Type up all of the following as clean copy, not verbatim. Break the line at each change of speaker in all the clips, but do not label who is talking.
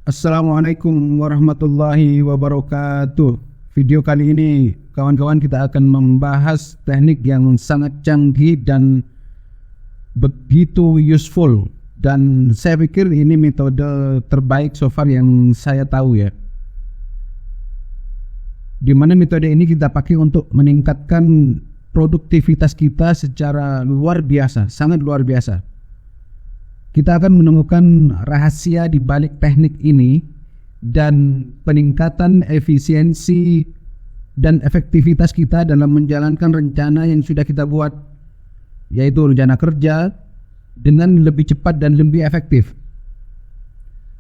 Assalamualaikum warahmatullahi wabarakatuh. Video kali ini kawan-kawan kita akan membahas teknik yang sangat canggih dan begitu useful, dan saya pikir ini metode terbaik so far yang saya tahu ya. Dimana metode ini kita pakai untuk meningkatkan produktivitas kita secara luar biasa, sangat luar biasa. Kita akan menemukan rahasia di balik teknik ini dan peningkatan efisiensi dan efektivitas kita dalam menjalankan rencana yang sudah kita buat, yaitu rencana kerja dengan lebih cepat dan lebih efektif.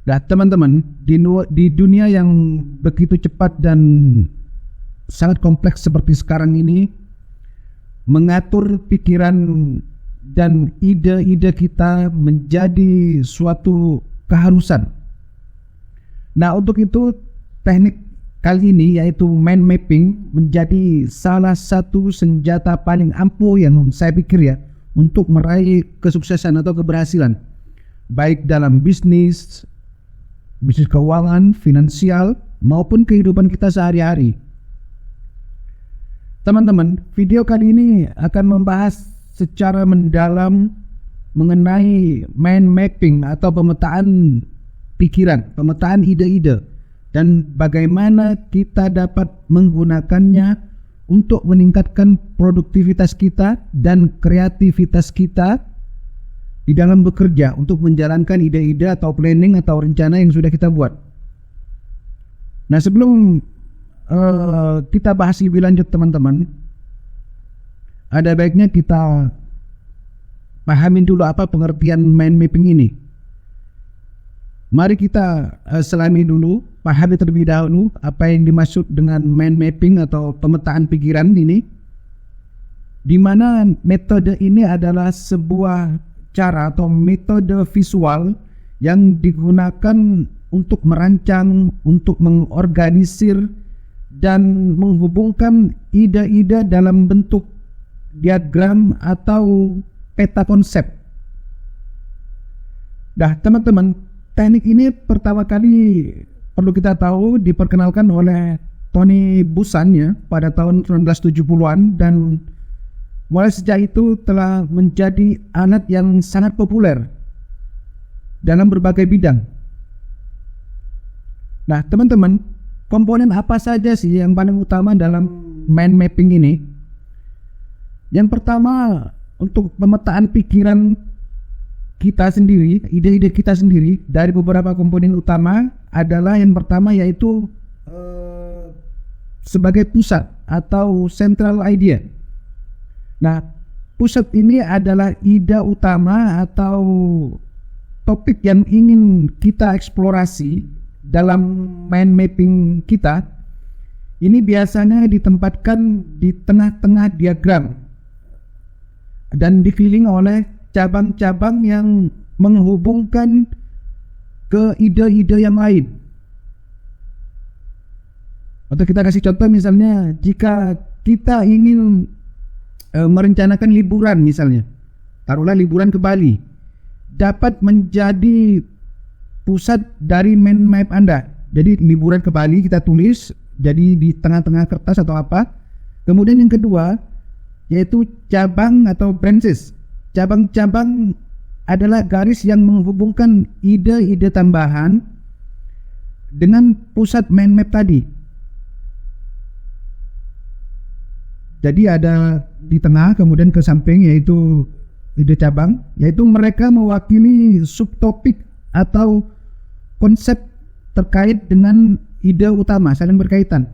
Nah teman-teman, di dunia yang begitu cepat dan sangat kompleks seperti sekarang ini, mengatur pikiran dan ide-ide kita menjadi suatu keharusan. Nah untuk itu teknik kali ini yaitu mind mapping menjadi salah satu senjata paling ampuh yang saya pikir ya untuk meraih kesuksesan atau keberhasilan baik dalam bisnis keuangan, finansial maupun kehidupan kita sehari-hari. Teman-teman, video kali ini akan membahas secara mendalam mengenai mind mapping atau pemetaan pikiran, pemetaan ide-ide, dan bagaimana kita dapat menggunakannya untuk meningkatkan produktivitas kita dan kreativitas kita di dalam bekerja untuk menjalankan ide-ide atau planning atau rencana yang sudah kita buat. Nah sebelum kita bahas lebih lanjut teman-teman, ada baiknya kita pahamin dulu apa pengertian mind mapping ini. Mari kita selami dulu, pahami terlebih dahulu apa yang dimaksud dengan mind mapping atau pemetaan pikiran ini, di mana metode ini adalah sebuah cara atau metode visual yang digunakan untuk merancang, untuk mengorganisir dan menghubungkan ide-ide dalam bentuk diagram atau peta konsep. Nah teman-teman, teknik ini pertama kali perlu kita tahu diperkenalkan oleh Tony Buzan ya pada tahun 1970-an, dan mulai sejak itu telah menjadi alat yang sangat populer dalam berbagai bidang. Nah teman-teman, komponen apa saja sih yang paling utama dalam mind mapping ini? Yang pertama, untuk pemetaan pikiran kita sendiri, ide-ide kita sendiri dari beberapa komponen utama adalah yang pertama yaitu sebagai pusat atau central idea. Nah, pusat ini adalah ide utama atau topik yang ingin kita eksplorasi dalam mind mapping kita. Ini biasanya ditempatkan di tengah-tengah diagram dan dikelilingi oleh cabang-cabang yang menghubungkan ke ide-ide yang lain. Atau kita kasih contoh misalnya, jika kita ingin merencanakan liburan misalnya, taruhlah liburan ke Bali, dapat menjadi pusat dari mind map Anda. Jadi liburan ke Bali kita tulis jadi di tengah-tengah kertas atau apa. Kemudian yang kedua yaitu cabang atau branches. Cabang-cabang adalah garis yang menghubungkan ide-ide tambahan dengan pusat mind map tadi. Jadi ada di tengah, kemudian ke samping yaitu ide cabang, yaitu mereka mewakili subtopik atau konsep terkait dengan ide utama, saling berkaitan.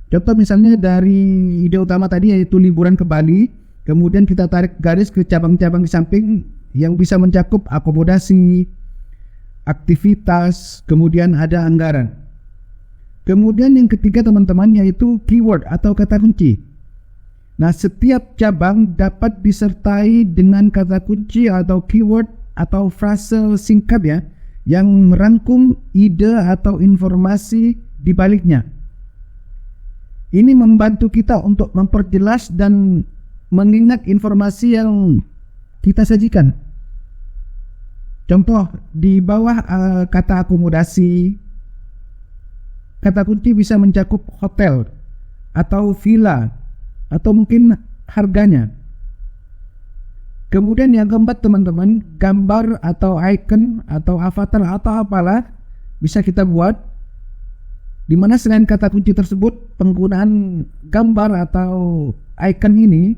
Contoh misalnya dari ide utama tadi yaitu liburan ke Bali, kemudian kita tarik garis ke cabang-cabang di samping yang bisa mencakup akomodasi, aktivitas, kemudian ada anggaran. Kemudian yang ketiga teman-teman yaitu keyword atau kata kunci. Nah setiap cabang dapat disertai dengan kata kunci atau keyword atau frase singkat ya, yang merangkum ide atau informasi di baliknya. Ini membantu kita untuk memperjelas dan mengingat informasi yang kita sajikan. Contoh di bawah kata akomodasi, kata kunci bisa mencakup hotel atau villa atau mungkin harganya. Kemudian yang keempat teman-teman, gambar atau icon atau avatar atau apalah bisa kita buat, di mana selain kata kunci tersebut, penggunaan gambar atau icon ini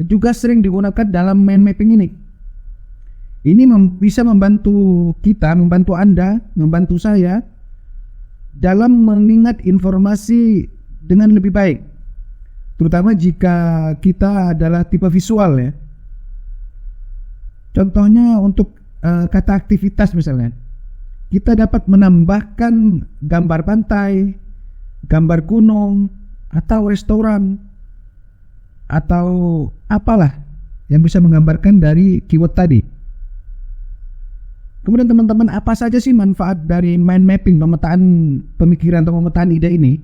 juga sering digunakan dalam mind mapping ini. Ini bisa membantu kita, membantu Anda, membantu saya dalam mengingat informasi dengan lebih baik, terutama jika kita adalah tipe visual ya. Contohnya untuk kata aktivitas misalnya, kita dapat menambahkan gambar pantai, gambar gunung, atau restoran, atau apalah yang bisa menggambarkan dari keyword tadi. Kemudian teman-teman, apa saja sih manfaat dari mind mapping, pemetaan pemikiran atau pemetaan ide ini?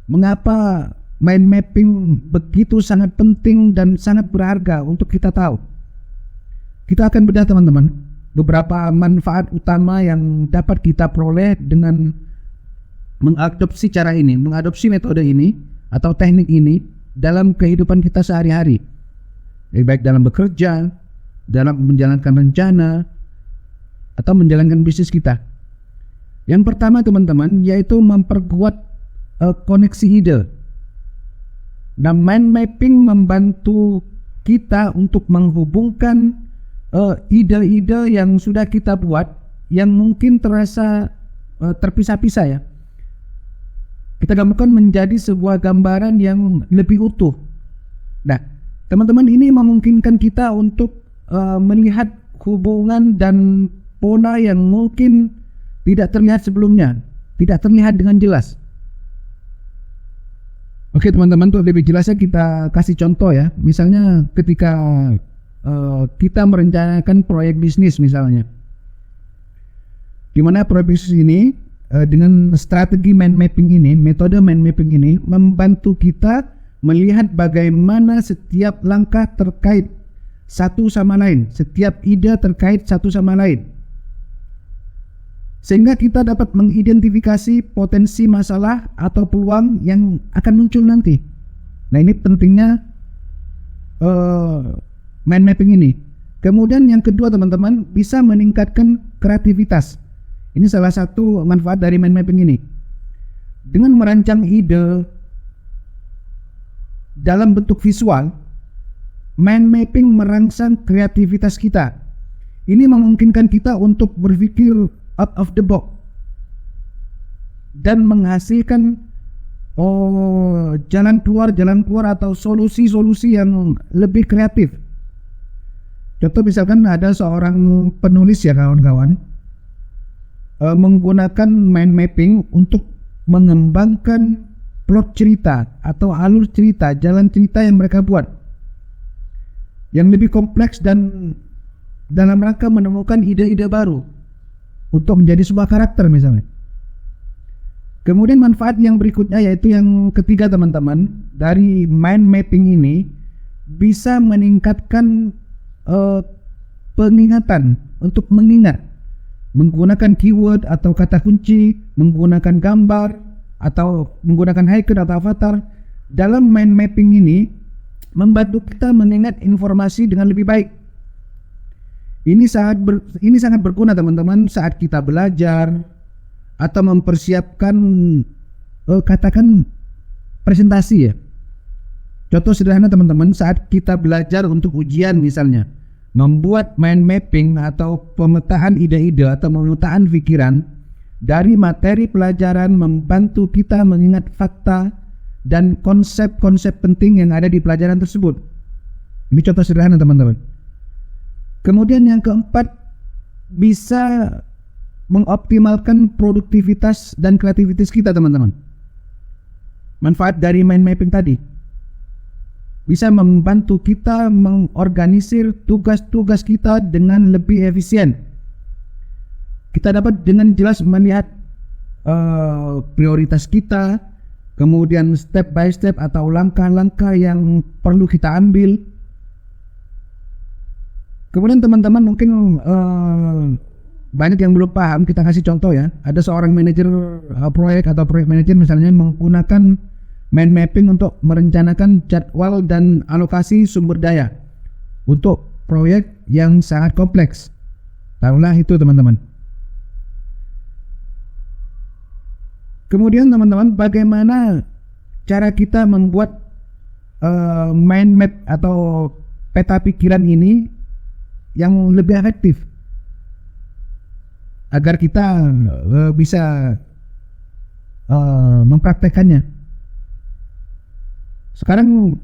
Mengapa mind mapping begitu sangat penting dan sangat berharga untuk kita tahu? Kita akan bedah teman-teman beberapa manfaat utama yang dapat kita peroleh dengan mengadopsi cara ini, mengadopsi metode ini atau teknik ini dalam kehidupan kita sehari-hari, baik dalam bekerja, dalam menjalankan rencana, atau menjalankan bisnis kita. Yang pertama teman-teman, yaitu memperkuat koneksi ide. Nah, mind mapping membantu kita untuk menghubungkan ide-ide yang sudah kita buat yang mungkin terasa terpisah-pisah ya. Kita gambarkan menjadi sebuah gambaran yang lebih utuh. Nah, teman-teman, ini memungkinkan kita untuk melihat hubungan dan pola yang mungkin tidak terlihat sebelumnya, tidak terlihat dengan jelas. Oke teman-teman, untuk lebih jelasnya kita kasih contoh ya. Misalnya ketika kita merencanakan proyek bisnis misalnya, di mana proyek bisnis ini dengan strategi mind mapping ini, metode mind mapping ini membantu kita melihat bagaimana setiap langkah terkait satu sama lain, setiap ide terkait satu sama lain, sehingga kita dapat mengidentifikasi potensi masalah atau peluang yang akan muncul nanti. Nah, ini pentingnya mind mapping ini. Kemudian yang kedua teman-teman, bisa meningkatkan kreativitas. Ini salah satu manfaat dari mind mapping ini. Dengan merancang ide dalam bentuk visual, mind mapping merangsang kreativitas kita. Ini memungkinkan kita untuk berpikir out of the box dan menghasilkan jalan keluar atau solusi-solusi yang lebih kreatif. Contoh misalkan ada seorang penulis ya kawan-kawan, menggunakan mind mapping untuk mengembangkan plot cerita atau alur cerita, jalan cerita yang mereka buat yang lebih kompleks dan dalam rangka menemukan ide-ide baru untuk menjadi sebuah karakter misalnya. Kemudian manfaat yang berikutnya, yaitu yang ketiga teman-teman, dari mind mapping ini bisa meningkatkan pengingatan, untuk mengingat menggunakan keyword atau kata kunci, menggunakan gambar atau menggunakan icon atau avatar. Dalam mind mapping ini membantu kita mengingat informasi dengan lebih baik. Ini sangat berguna teman-teman saat kita belajar atau mempersiapkan katakan presentasi ya. Contoh sederhana teman-teman, saat kita belajar untuk ujian misalnya, membuat mind mapping atau pemetaan ide-ide atau pemetaan pikiran dari materi pelajaran membantu kita mengingat fakta dan konsep-konsep penting yang ada di pelajaran tersebut. Ini contoh sederhana teman-teman. Kemudian yang keempat, bisa mengoptimalkan produktivitas dan kreativitas kita teman-teman. Manfaat dari mind mapping tadi bisa membantu kita mengorganisir tugas-tugas kita dengan lebih efisien. Kita dapat dengan jelas melihat prioritas kita, kemudian step by step atau langkah-langkah yang perlu kita ambil. Kemudian teman-teman mungkin banyak yang belum paham, kita kasih contoh ya. Ada seorang manajer proyek atau proyek manajer misalnya menggunakan mind mapping untuk merencanakan jadwal dan alokasi sumber daya untuk proyek yang sangat kompleks. Taruhlah itu teman-teman. Kemudian teman-teman, bagaimana cara kita membuat mind map atau peta pikiran ini yang lebih efektif agar kita bisa mempraktekannya. Sekarang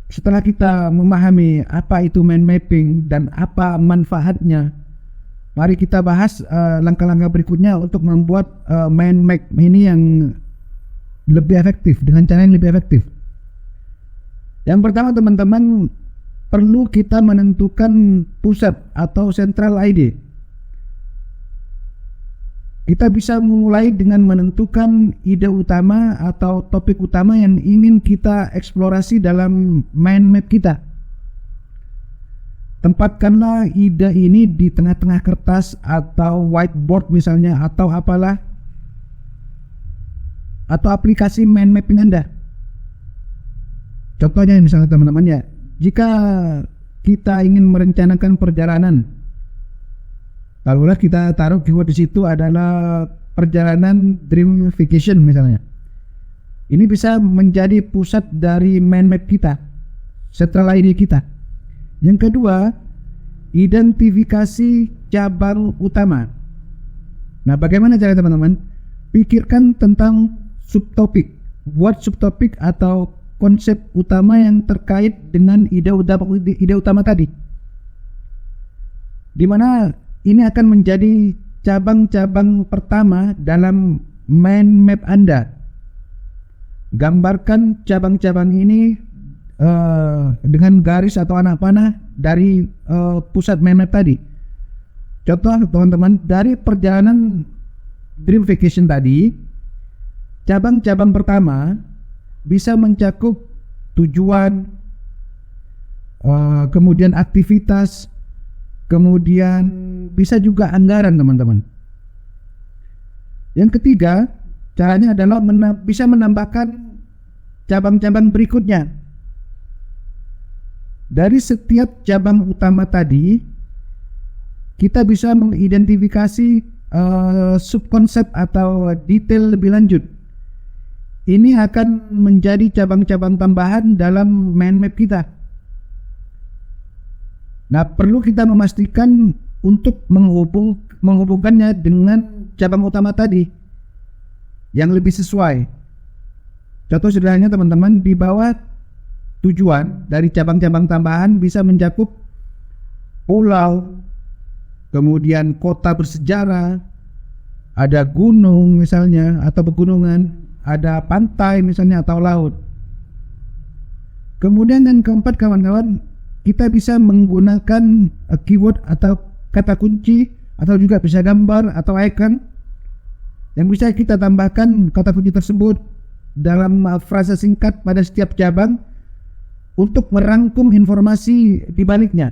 setelah kita memahami apa itu mind mapping dan apa manfaatnya, mari kita bahas langkah-langkah berikutnya untuk membuat mind map ini yang lebih efektif, dengan cara yang lebih efektif. Yang pertama teman-teman, perlu kita menentukan pusat atau central ide. Kita bisa mulai dengan menentukan ide utama atau topik utama yang ingin kita eksplorasi dalam mind map kita. Tempatkanlah ide ini di tengah-tengah kertas atau whiteboard misalnya, atau apalah, atau aplikasi mind mapping Anda. Contohnya misalnya teman-teman ya, jika kita ingin merencanakan perjalanan, taruhlah kita taruh keyword di situ adalah perjalanan dream vacation misalnya. Ini bisa menjadi pusat dari mind map kita, central ide kita. Yang kedua, identifikasi cabang utama. Nah, bagaimana cara teman-teman? Pikirkan tentang subtopik. Buat subtopik atau konsep utama yang terkait dengan ide utama tadi, di mana ini akan menjadi cabang-cabang pertama dalam mind map Anda. Gambarkan cabang-cabang ini dengan garis atau anak panah dari pusat mind map tadi. Contoh teman-teman, dari perjalanan dream vacation tadi, cabang-cabang pertama bisa mencakup tujuan, kemudian aktivitas, kemudian bisa juga anggaran teman-teman. Yang ketiga, caranya adalah bisa menambahkan cabang-cabang berikutnya. Dari setiap cabang utama tadi, kita bisa mengidentifikasi subkonsep atau detail lebih lanjut. Ini akan menjadi cabang-cabang tambahan dalam mind map kita. Nah, perlu kita memastikan untuk menghubungkannya dengan cabang utama tadi yang lebih sesuai. Contoh sederhananya teman-teman, di bawah tujuan dari cabang-cabang tambahan bisa mencakup pulau, kemudian kota bersejarah, ada gunung misalnya atau pegunungan, ada pantai misalnya atau laut. Kemudian yang keempat kawan-kawan, kita bisa menggunakan keyword atau kata kunci, atau juga bisa gambar atau icon yang bisa kita tambahkan kata kunci tersebut dalam frasa singkat pada setiap cabang untuk merangkum informasi di baliknya.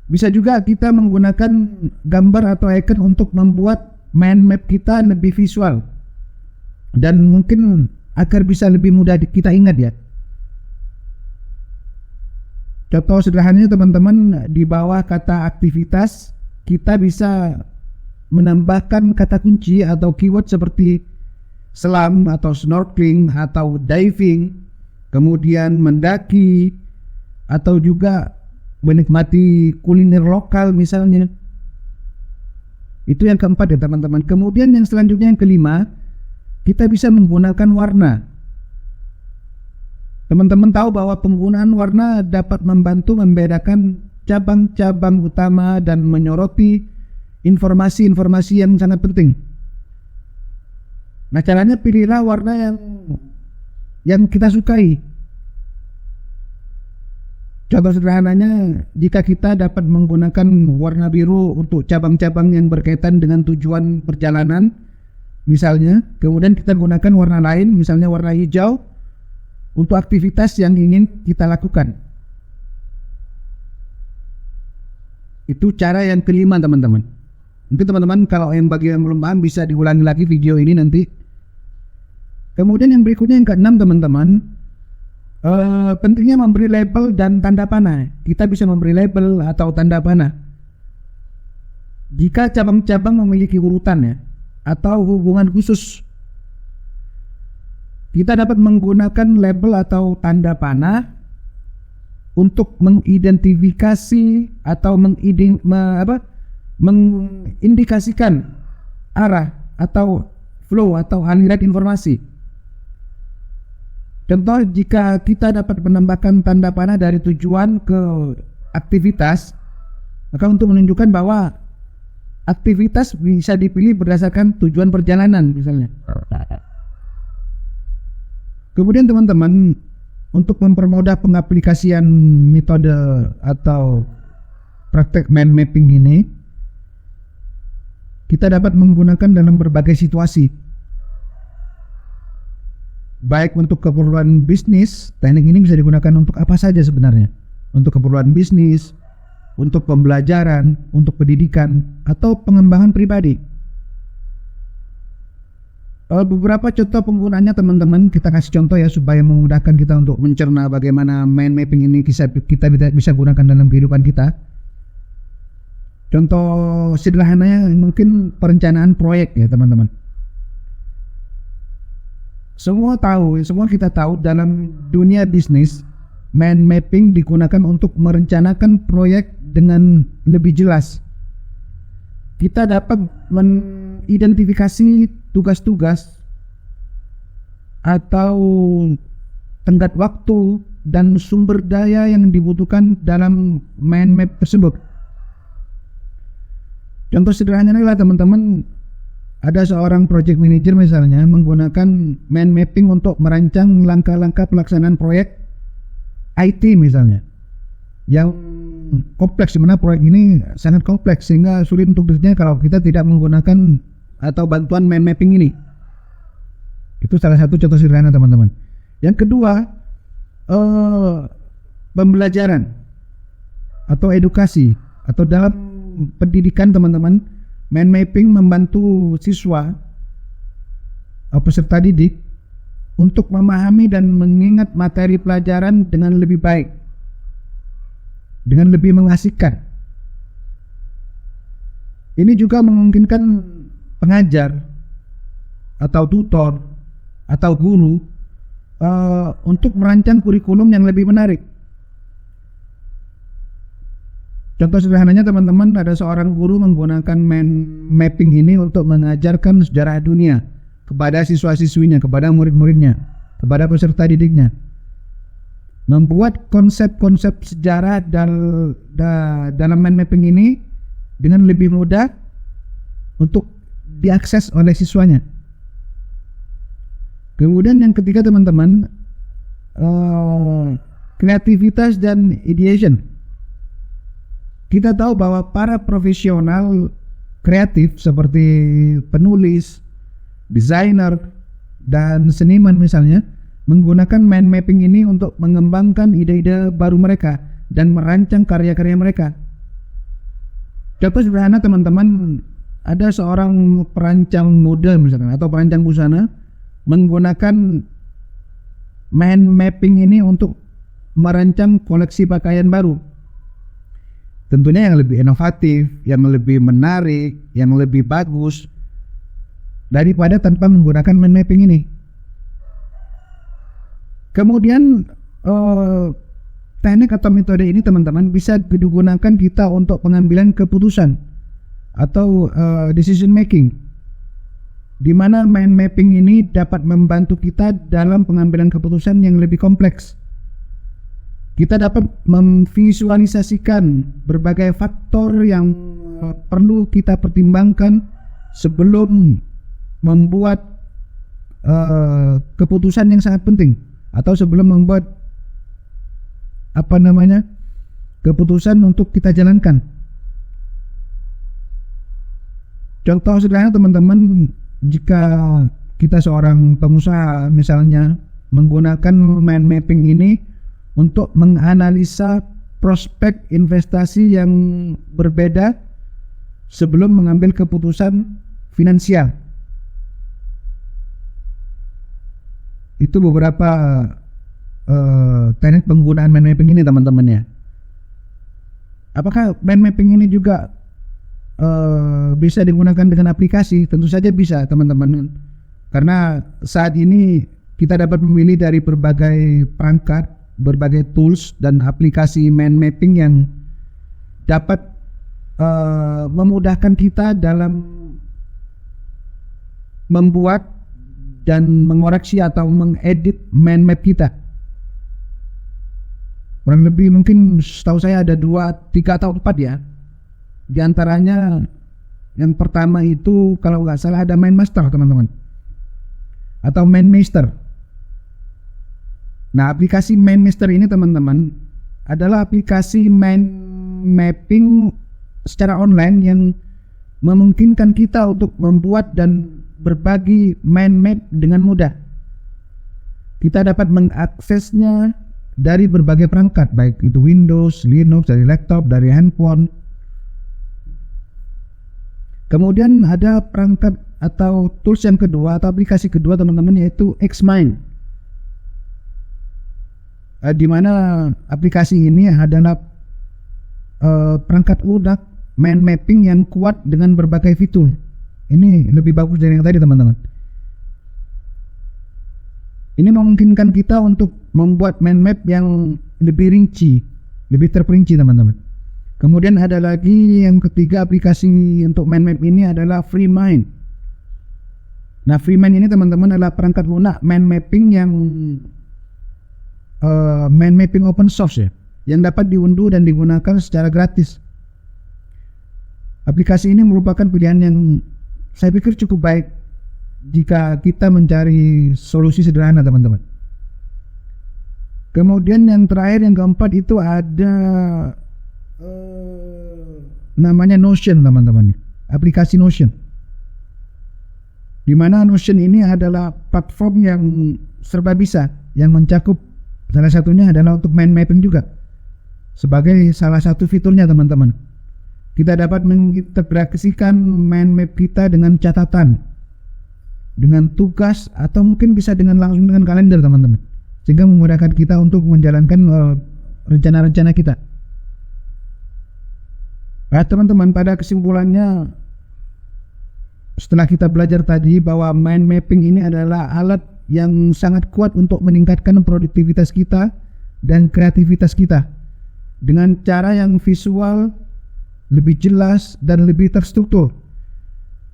Bisa juga kita menggunakan gambar atau icon untuk membuat mind map kita lebih visual dan mungkin agar bisa lebih mudah kita ingat ya. Contoh sederhananya teman-teman, di bawah kata aktivitas kita bisa menambahkan kata kunci atau keyword seperti selam atau snorkeling atau diving, kemudian mendaki, atau juga menikmati kuliner lokal misalnya. Itu yang keempat ya teman-teman. Kemudian yang selanjutnya yang kelima, kita bisa menggunakan warna. Teman-teman tahu bahwa penggunaan warna dapat membantu membedakan cabang-cabang utama dan menyoroti informasi-informasi yang sangat penting. Nah, caranya pilihlah warna yang kita sukai. Contoh sederhananya, jika kita dapat menggunakan warna biru untuk cabang-cabang yang berkaitan dengan tujuan perjalanan misalnya, kemudian kita gunakan warna lain misalnya warna hijau untuk aktivitas yang ingin kita lakukan. Itu cara yang kelima teman-teman. Nanti teman-teman kalau yang bagi yang belum paham bisa diulangi lagi video ini nanti. Kemudian yang berikutnya yang keenam teman-teman, pentingnya memberi label dan tanda panah. Kita bisa memberi label atau tanda panah jika cabang-cabang memiliki urutan ya, atau hubungan khusus. Kita dapat menggunakan label atau tanda panah untuk mengidentifikasi atau mengindikasikan arah atau flow atau aliran informasi. Contoh, jika kita dapat menambahkan tanda panah dari tujuan ke aktivitas, maka untuk menunjukkan bahwa aktivitas bisa dipilih berdasarkan tujuan perjalanan misalnya. Kemudian teman-teman, untuk mempermudah pengaplikasian metode atau praktek mind mapping ini, kita dapat menggunakan dalam berbagai situasi. Baik untuk keperluan bisnis, teknik ini bisa digunakan untuk apa saja sebenarnya. Untuk keperluan bisnis, untuk pembelajaran, untuk pendidikan, atau pengembangan pribadi. Beberapa contoh penggunaannya teman-teman, kita kasih contoh ya supaya memudahkan kita untuk mencerna bagaimana mind mapping ini kita bisa gunakan dalam kehidupan kita. Contoh sederhananya mungkin perencanaan proyek ya teman-teman. Semua kita tahu dalam dunia bisnis, mind mapping digunakan untuk merencanakan proyek dengan lebih jelas. Kita dapat mengidentifikasi tugas-tugas atau tenggat waktu dan sumber daya yang dibutuhkan dalam mind map tersebut. Contoh sederhananya adalah teman-teman, ada seorang project manager misalnya menggunakan mind mapping untuk merancang langkah-langkah pelaksanaan proyek IT misalnya yang kompleks, di mana proyek ini sangat kompleks sehingga sulit untuk dirinya kalau kita tidak menggunakan atau bantuan mind mapping ini. Itu salah satu contoh sederhana teman-teman. Yang kedua, pembelajaran atau edukasi atau dalam pendidikan teman-teman, mind mapping membantu siswa atau peserta didik untuk memahami dan mengingat materi pelajaran dengan lebih baik, dengan lebih mengasihkan. Ini juga memungkinkan pengajar atau tutor atau guru untuk merancang kurikulum yang lebih menarik. Contoh sederhananya teman-teman, ada seorang guru menggunakan mind mapping ini untuk mengajarkan sejarah dunia kepada siswa-siswinya, kepada murid-muridnya, kepada peserta didiknya. Membuat konsep-konsep sejarah dalam mind mapping ini dengan lebih mudah untuk diakses oleh siswanya. Kemudian yang ketiga teman-teman, kreativitas dan ideation. Kita tahu bahwa para profesional kreatif seperti penulis, desainer, dan seniman misalnya menggunakan mind mapping ini untuk mengembangkan ide-ide baru mereka dan merancang karya-karya mereka. Contoh sederhana teman-teman, ada seorang perancang mode misalnya atau perancang busana menggunakan mind mapping ini untuk merancang koleksi pakaian baru. Tentunya yang lebih inovatif, yang lebih menarik, yang lebih bagus daripada tanpa menggunakan mind mapping ini. Kemudian teknik atau metode ini teman-teman bisa digunakan kita untuk pengambilan keputusan atau decision making, di mana mind mapping ini dapat membantu kita dalam pengambilan keputusan yang lebih kompleks. Kita dapat memvisualisasikan berbagai faktor yang perlu kita pertimbangkan sebelum membuat keputusan yang sangat penting atau sebelum membuat keputusan untuk kita jalankan. Contoh sederhana teman-teman, jika kita seorang pengusaha misalnya menggunakan mind mapping ini untuk menganalisa prospek investasi yang berbeda sebelum mengambil keputusan finansial. Itu beberapa teknik penggunaan mind mapping ini teman-teman ya. Apakah mind mapping ini juga bisa digunakan dengan aplikasi? Tentu saja bisa teman-teman. Karena saat ini kita dapat memilih dari berbagai perangkat, berbagai tools dan aplikasi mind mapping yang dapat memudahkan kita dalam membuat dan mengoreksi atau mengedit mind map kita. Kurang lebih mungkin setahu saya ada 2, 3 atau 4 ya. Di antaranya yang pertama itu kalau nggak salah ada Mind Master teman-teman, atau Mind Master. Nah, aplikasi Mind Master ini teman-teman adalah aplikasi mind mapping secara online yang memungkinkan kita untuk membuat dan berbagi mind map dengan mudah. Kita dapat mengaksesnya dari berbagai perangkat, baik itu Windows, Linux, dari laptop, dari handphone. Kemudian ada perangkat atau tools yang kedua atau aplikasi kedua teman-teman, yaitu Xmind. Di mana aplikasi ini adalah perangkat lunak mind mapping yang kuat dengan berbagai fitur. Ini lebih bagus dari yang tadi teman-teman. Ini memungkinkan kita untuk membuat mind map yang lebih rinci, lebih terperinci teman-teman. Kemudian ada lagi yang ketiga aplikasi untuk mind map ini adalah FreeMind. Nah, FreeMind ini teman-teman adalah perangkat lunak mind mapping yang mind mapping open source ya, yang dapat diunduh dan digunakan secara gratis. Aplikasi ini merupakan pilihan yang saya pikir cukup baik jika kita mencari solusi sederhana teman-teman. Kemudian yang terakhir, yang keempat itu ada namanya Notion teman-teman, aplikasi Notion. Dimana Notion ini adalah platform yang serba bisa, yang mencakup salah satunya adalah untuk mind mapping juga. Sebagai salah satu fiturnya teman-teman, kita dapat mengintegrasikan mind map kita dengan catatan, dengan tugas, atau mungkin bisa langsung dengan kalender teman-teman, sehingga memudahkan kita untuk menjalankan rencana-rencana kita. Nah teman-teman, pada kesimpulannya, setelah kita belajar tadi bahwa mind mapping ini adalah alat yang sangat kuat untuk meningkatkan produktivitas kita dan kreativitas kita dengan cara yang visual, lebih jelas dan lebih terstruktur.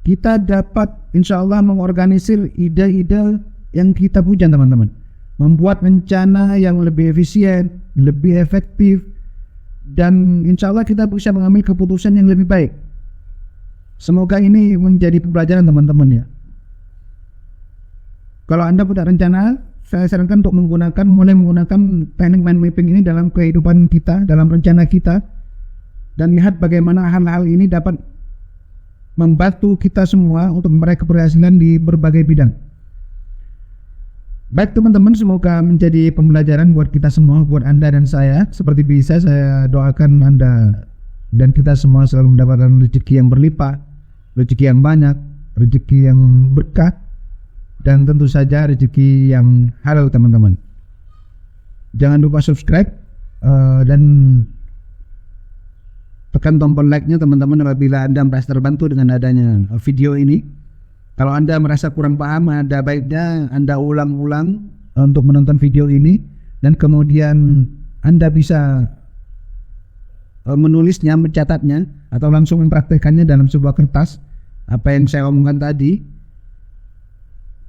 Kita dapat insya Allah mengorganisir ide-ide yang kita punya teman-teman, membuat rencana yang lebih efisien, lebih efektif, dan insya Allah kita bisa mengambil keputusan yang lebih baik. Semoga ini menjadi pembelajaran teman-teman ya. Kalau Anda punya rencana, saya sarankan untuk mulai menggunakan teknik mind mapping ini dalam kehidupan kita, dalam rencana kita, dan lihat bagaimana hal-hal ini dapat membantu kita semua untuk meraih keberhasilan di berbagai bidang. Baik teman-teman, semoga menjadi pembelajaran buat kita semua, buat Anda dan saya. Seperti biasa, saya doakan Anda dan kita semua selalu mendapatkan rezeki yang berlimpah, rezeki yang banyak, rezeki yang berkah, dan tentu saja rezeki yang halal teman-teman. Jangan lupa subscribe dan tekan tombol like-nya teman-teman apabila Anda merasa terbantu dengan adanya video ini. Kalau Anda merasa kurang paham, ada baiknya Anda ulang-ulang untuk menonton video ini, dan kemudian Anda bisa menulisnya, mencatatnya, atau langsung mempraktekannya dalam sebuah kertas apa yang saya omongkan tadi.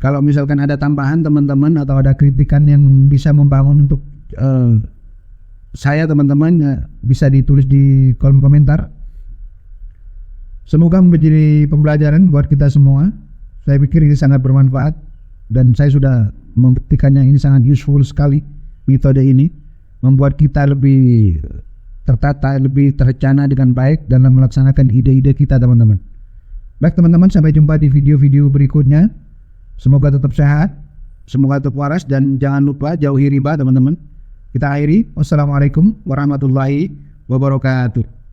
Kalau misalkan ada tambahan teman-teman atau ada kritikan yang bisa membangun untuk saya teman-teman, bisa ditulis di kolom komentar. Semoga menjadi pembelajaran buat kita semua. Saya pikir ini sangat bermanfaat dan saya sudah membuktikannya, ini sangat useful sekali. Metode ini membuat kita lebih tertata, lebih terencana dengan baik dalam melaksanakan ide-ide kita teman-teman. Baik teman-teman, sampai jumpa di video-video berikutnya. Semoga tetap sehat, semoga tetap waras, dan jangan lupa jauhi riba teman-teman. Kita akhiri. Wassalamualaikum warahmatullahi wabarakatuh.